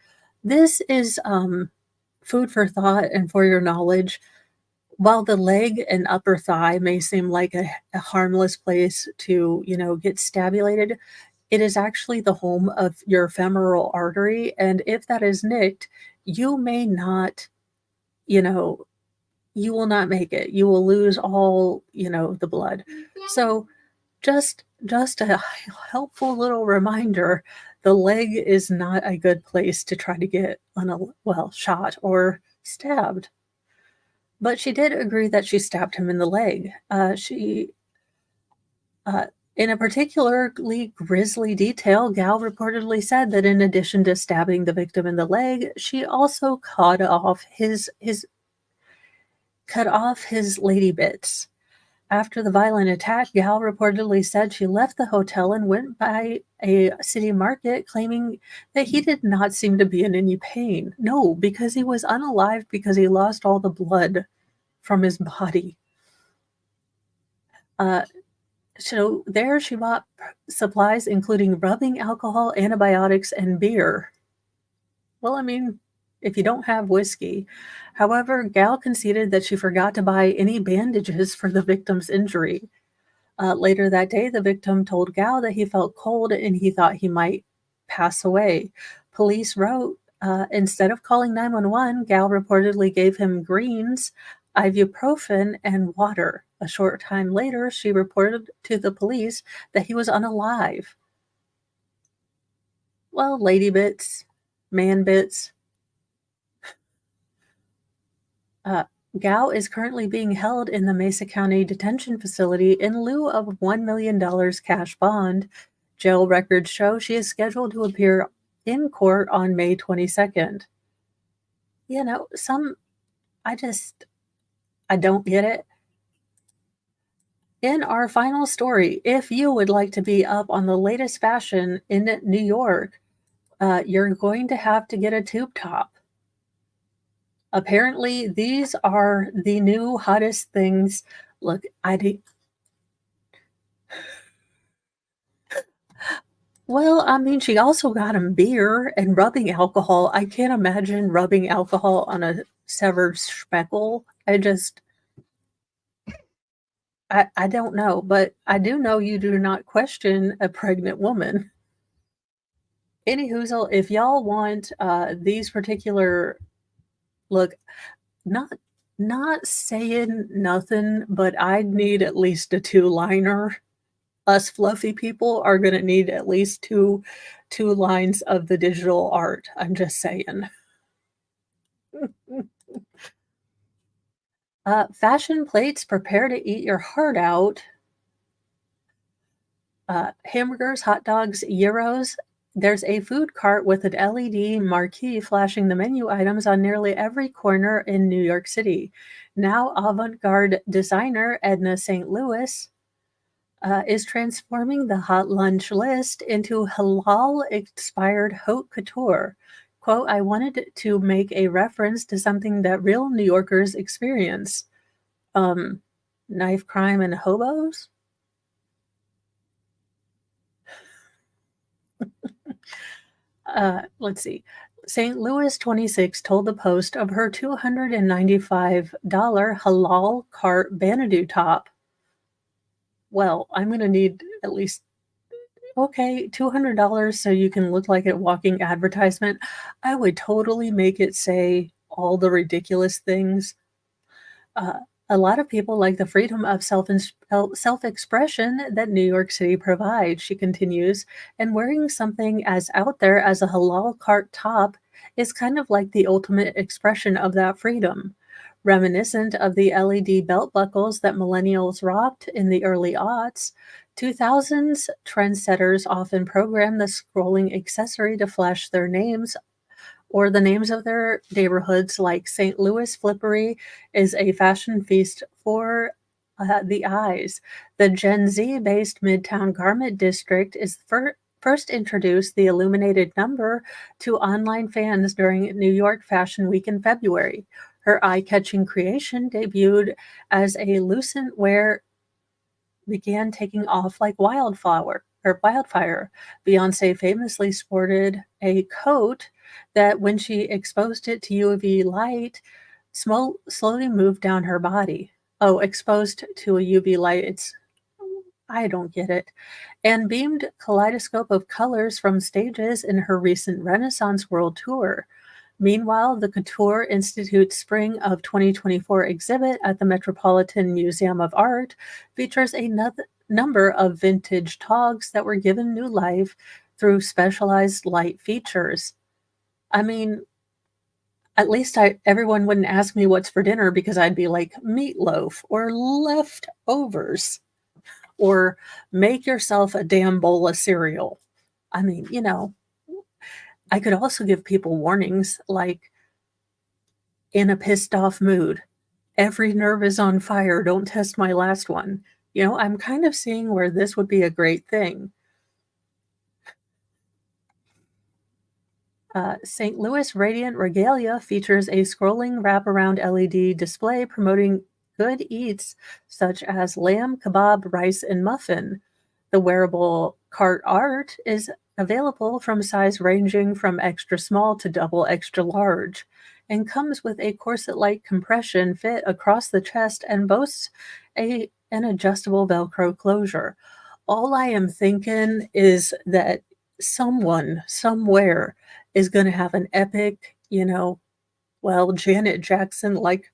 This is food for thought and for your knowledge. While the leg and upper thigh may seem like a harmless place to, get stabulated, it is actually the home of your femoral artery. And if that is nicked, you may not, you will not make it. You will lose all, the blood. So just a helpful little reminder, the leg is not a good place to try to get shot or stabbed. But she did agree that she stabbed him in the leg. In a particularly grisly detail, Gal reportedly said that in addition to stabbing the victim in the leg, she also cut off his cut off his lady bits. After the violent attack, Gal reportedly said she left the hotel and went by a city market, claiming that he did not seem to be in any pain. No, because he was unalive because he lost all the blood from his body. Uh, so there she bought supplies including rubbing alcohol, antibiotics, and beer. Well, I mean, if you don't have whiskey. However, Gal conceded that she forgot to buy any bandages for the victim's injury. Later that day, the victim told Gal that he felt cold and he thought he might pass away. Police wrote, instead of calling 911, Gal reportedly gave him greens, ibuprofen, and water. A short time later, she reported to the police that he was unalive. Well, lady bits, man bits. Uh, Gao is currently being held in the Mesa County Detention Facility in lieu of $1 million cash bond. Jail records show she is scheduled to appear in court on May 22nd. You know, I don't get it. In our final story, if you would like to be up on the latest fashion in New York, you're going to have to get a tube top. Apparently, these are the new hottest things. Look, well, I mean, she also got him beer and rubbing alcohol. I can't imagine rubbing alcohol on a severed speckle. I don't know, but I do know you do not question a pregnant woman. Anyhoozle, if y'all want these particular look, not not saying nothing, but I need at least a two-liner. Us fluffy people are gonna need at least two lines of the digital art. I'm just saying. Fashion plates prepare to eat your heart out. Hamburgers, hot dogs, gyros. There's a food cart with an LED marquee flashing the menu items on nearly every corner in New York City. Now, avant-garde designer Edna St. Louis is transforming the hot lunch list into halal-inspired haute couture. Quote, I wanted to make a reference to something that real New Yorkers experience. Um, Knife crime and hobos? Let's see. St. Louis 26 told the Post of her $295 halal cart Banadu top. Well, I'm going to need at least, okay, $200 so you can look like a walking advertisement. I would totally make it say all the ridiculous things. Uh, a lot of people like the freedom of self-expression that New York City provides, she continues, and wearing something as out there as a halal cart top is kind of like the ultimate expression of that freedom. Reminiscent of the LED belt buckles that millennials rocked in the early aughts, 2000s trendsetters often program the scrolling accessory to flash their names or the names of their neighborhoods, like St. Louis Flippery is a fashion feast for the eyes. The Gen Z-based Midtown Garment District is first introduced the illuminated number to online fans during New York Fashion Week in February. Her eye-catching creation debuted as a lucent wear began taking off like wildfire. Beyonce famously sported a coat that, when she exposed it to UV light, slowly moved down her body. Oh, exposed to a UV light, I don't get it. And beamed kaleidoscope of colors from stages in her recent Renaissance World Tour. Meanwhile, the Couture Institute's Spring of 2024 exhibit at the Metropolitan Museum of Art features a number of vintage togs that were given new life through specialized light features. I mean, at least everyone wouldn't ask me what's for dinner because I'd be like meatloaf or leftovers or make yourself a damn bowl of cereal. I mean, I could also give people warnings like in a pissed off mood Every nerve is on fire, don't test my last one. I'm kind of seeing where this would be a great thing. St. Louis Radiant Regalia features a scrolling wraparound LED display promoting good eats such as lamb, kebab, rice, and muffin. The wearable cart art is available from size ranging from extra small to double extra large and comes with a corset-like compression fit across the chest and boasts an adjustable Velcro closure. All I am thinking is that someone somewhere is gonna have an epic, Janet Jackson-like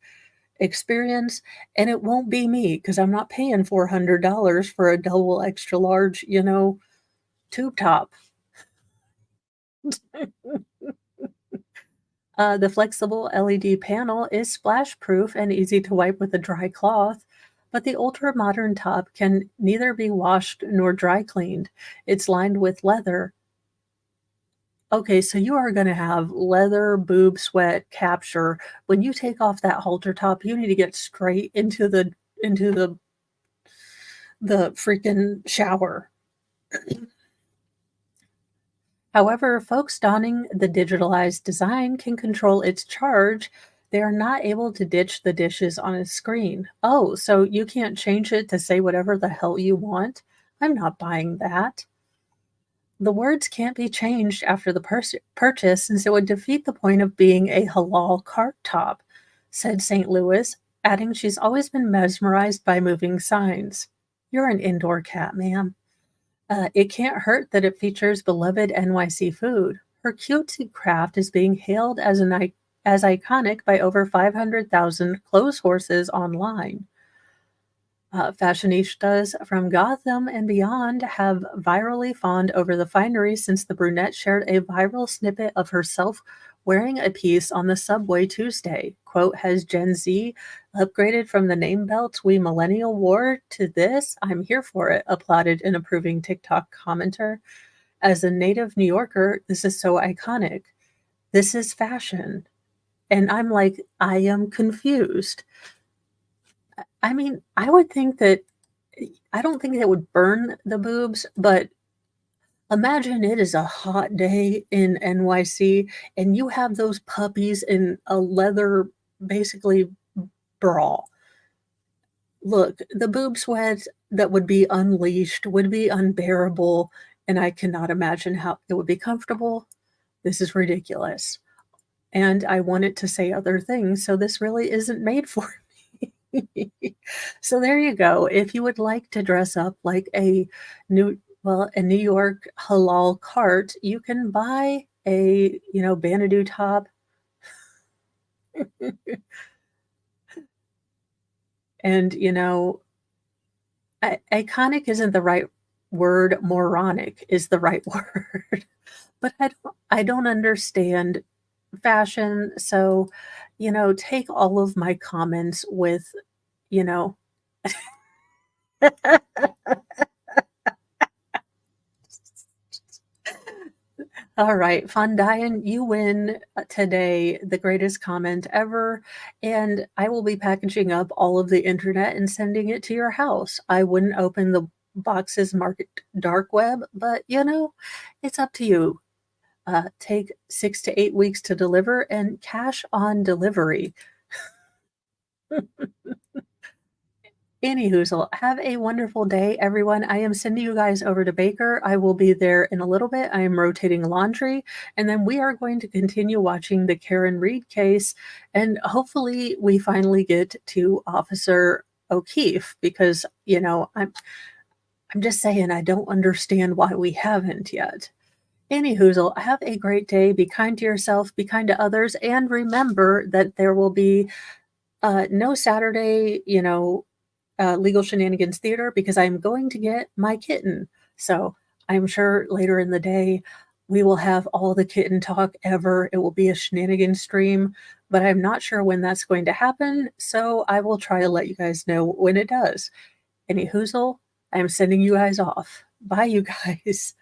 experience, and it won't be me because 'cause I'm not paying $400 for a double extra large, tube top. The flexible LED panel is splash-proof and easy to wipe with a dry cloth, but the ultra-modern top can neither be washed nor dry cleaned. It's lined with leather. Okay, so you are gonna have leather boob sweat capture. When you take off that halter top, you need to get straight into the freaking shower. However, folks donning the digitalized design can control its charge. They are not able to ditch the dishes on a screen. Oh, so you can't change it to say whatever the hell you want? I'm not buying that. The words can't be changed after the purchase since it would defeat the point of being a halal cart top, said St. Louis, adding she's always been mesmerized by moving signs. You're an indoor cat, ma'am. It can't hurt that it features beloved NYC food. Her cutesy craft is being hailed as as iconic by over 500,000 clothes horses online. Fashionistas from Gotham and beyond have virally fawned over the finery since the brunette shared a viral snippet of herself wearing a piece on the subway Tuesday. Quote, has Gen Z upgraded from the name belts we millennial wore to this? I'm here for it, applauded an approving TikTok commenter. As a native New Yorker, this is so iconic. This is fashion. And I'm like, I am confused. I mean, I would think that I don't think that would burn the boobs, but imagine it is a hot day in NYC and you have those puppies in a leather, basically, bra. Look, the boob sweat that would be unleashed would be unbearable, and I cannot imagine how it would be comfortable. This is ridiculous. And I want it to say other things, so this really isn't made for me. So there you go. If you would like to dress up like a New York halal cart, you can buy a, Banadu top. And, iconic isn't the right word, moronic is the right word. But I don't understand fashion, so, take all of my comments with, you know Alright, Fondian, you win, today, the greatest comment ever, and I will be packaging up all of the internet and sending it to your house. I wouldn't open the boxes marked dark web, but, it's up to you. Take 6 to 8 weeks to deliver and cash on delivery. Anyhoozle, have a wonderful day, everyone. I am sending you guys over to Baker. I will be there in a little bit. I am rotating laundry, and then we are going to continue watching the Karen Reed case, and hopefully we finally get to Officer O'Keefe because, I'm just saying I don't understand why we haven't yet. Anyhoozle, have a great day. Be kind to yourself, be kind to others, and remember that there will be no Saturday, Legal Shenanigans Theater because I'm going to get my kitten. So I'm sure later in the day we will have all the kitten talk ever. It will be a shenanigans stream, but I'm not sure when that's going to happen. So I will try to let you guys know when it does. Any hoozle, I'm sending you guys off. Bye, you guys.